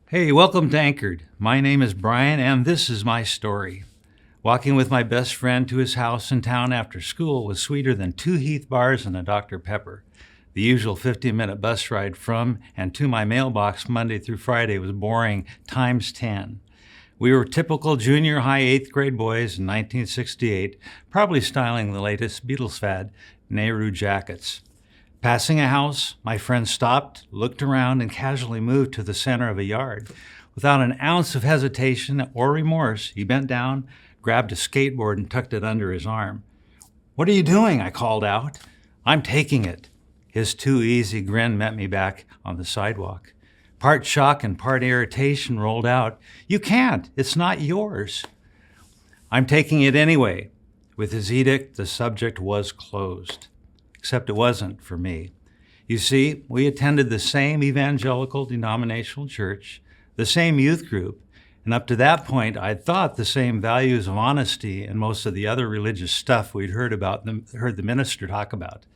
Hey, welcome to Anchored. My name is Bryan, and this is my story. Walking with my best friend to his house in town after school was sweeter than 2 Heath bars and a Dr. Pepper. The usual 15-minute bus ride from and to my mailbox Monday through Friday was boring times 10. We were typical junior high 8th grade boys in 1968, probably styling the latest Beatles fad, Nehru jackets. Passing a house, my friend stopped, looked around, and casually moved to the center of a yard. Without an ounce of hesitation or remorse, he bent down, grabbed a skateboard, and tucked it under his arm. "What are you doing?" I called out. "I'm taking it." His too easy grin met me back on the sidewalk. Part shock and part irritation rolled out. "You can't. It's not yours." "I'm taking it anyway." With his edict, the subject was closed. Except it wasn't for me. You see, we attended the same evangelical denominational church, the same youth group, and up to that point, I'd thought the same values of honesty and most of the other religious stuff we'd heard the minister talk about.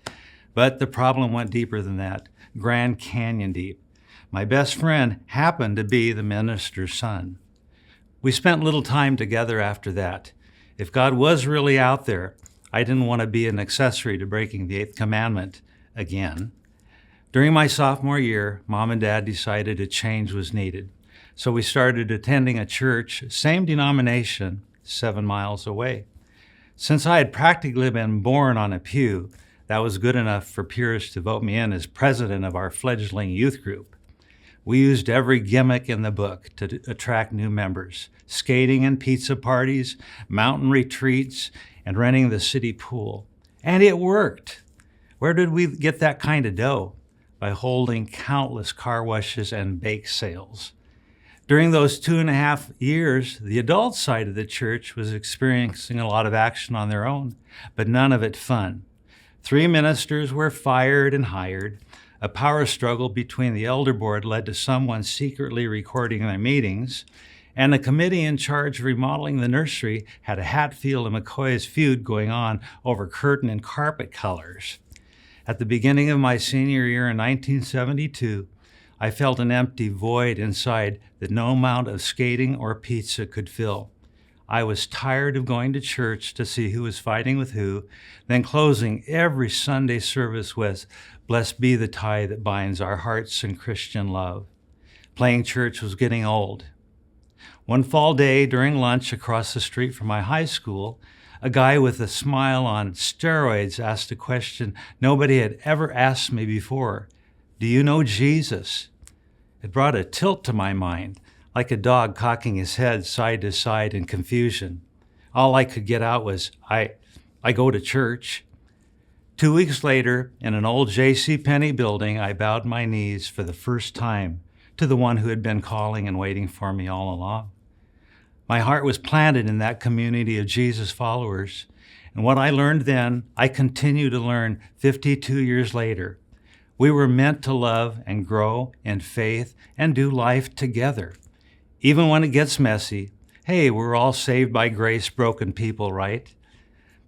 But the problem went deeper than that, Grand Canyon deep. My best friend happened to be the minister's son. We spent little time together after that. If God was really out there, I didn't want to be an accessory to breaking the 8th commandment again. During my sophomore year, Mom and Dad decided a change was needed. So we started attending a church, same denomination, 7 miles away. Since I had practically been born on a pew, that was good enough for peers to vote me in as president of our fledgling youth group. We used every gimmick in the book to attract new members: skating and pizza parties, mountain retreats, and renting the city pool. And it worked. Where did we get that kind of dough? By holding countless car washes and bake sales. During those 2.5 years, the adult side of the church was experiencing a lot of action on their own, but none of it fun. 3 ministers were fired and hired. A power struggle between the elder board led to someone secretly recording their meetings, and the committee in charge of remodeling the nursery had a Hatfield and McCoy's feud going on over curtain and carpet colors. At the beginning of my senior year in 1972, I felt an empty void inside that no amount of skating or pizza could fill. I was tired of going to church to see who was fighting with who, then closing every Sunday service with, "Blessed be the tie that binds our hearts in Christian love." Playing church was getting old. One fall day during lunch across the street from my high school, a guy with a smile on steroids asked a question nobody had ever asked me before. "Do you know Jesus?" It brought a tilt to my mind, like a dog cocking his head side to side in confusion. All I could get out was, I go to church. 2 weeks later, in an old J.C. Penney building, I bowed my knees for the first time to the one who had been calling and waiting for me all along. My heart was planted in that community of Jesus followers, and what I learned then, I continue to learn 52 years later. We were meant to love and grow in faith and do life together. Even when it gets messy, hey, we're all saved by grace, broken people, right?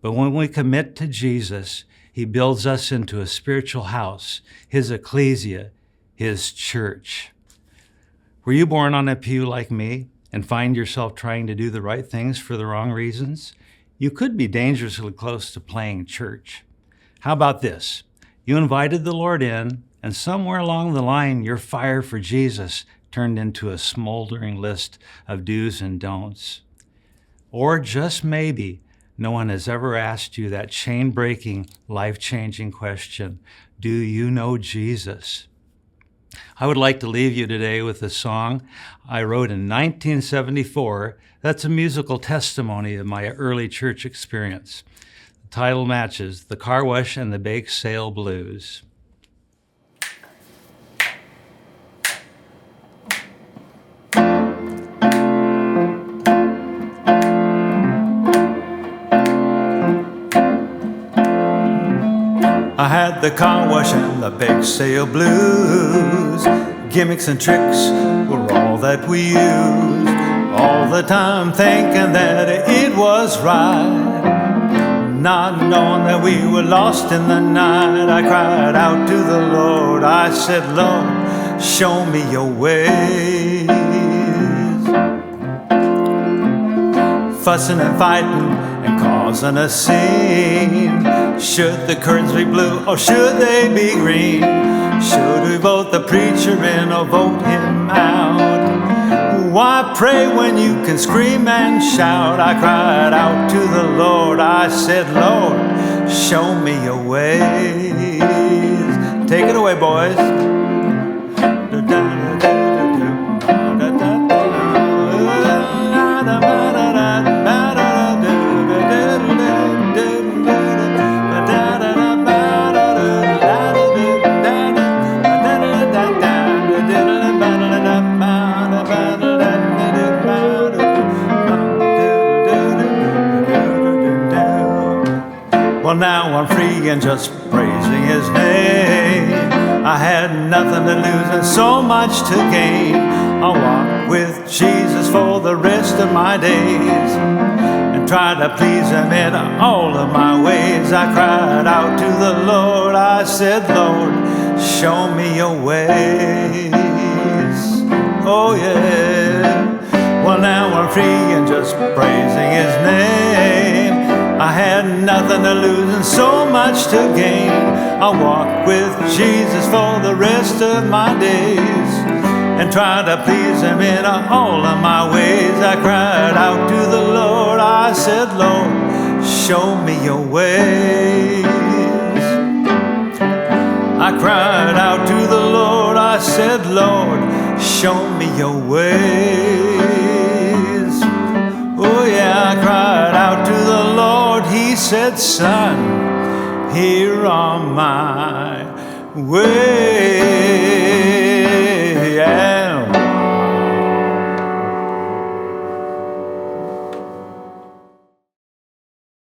But when we commit to Jesus, He builds us into a spiritual house, His ecclesia, His church. Were you born on a pew like me and find yourself trying to do the right things for the wrong reasons? You could be dangerously close to playing church. How about this? You invited the Lord in, and somewhere along the line, your fire for Jesus turned into a smoldering list of do's and don'ts. Or just maybe, no one has ever asked you that chain-breaking, life-changing question: do you know Jesus? I would like to leave you today with a song I wrote in 1974 that's a musical testimony of my early church experience. The title matches: The Car Wash and the Bake Sale Blues. I had the car wash and the bake sale blues. Gimmicks and tricks were all that we used. All the time thinking that it was right, not knowing that we were lost in the night. I cried out to the Lord. I said, Lord, show me your way. fussing and fighting and causing a scene. Should the curtains be blue or should they be green? Should we vote the preacher in or vote him out? Why pray when you can scream and shout? I cried out to the Lord, I said, Lord, show me your ways. Take it away, boys. Well, now I'm free and just praising His name. I had nothing to lose and so much to gain. I'll walk with Jesus for the rest of my days and try to please Him in all of my ways. I cried out to the Lord, I said, Lord, show me your ways. Oh yeah. Well, now I'm free and just praising His name. I had nothing to lose and so much to gain. I'll walk with Jesus for the rest of my days and try to please Him in all of my ways. I cried out to the Lord, I said, Lord, show me your ways. I cried out to the Lord, I said, Lord, show me your ways. Oh yeah, I cried out to the Lord, He said, son, here are my ways.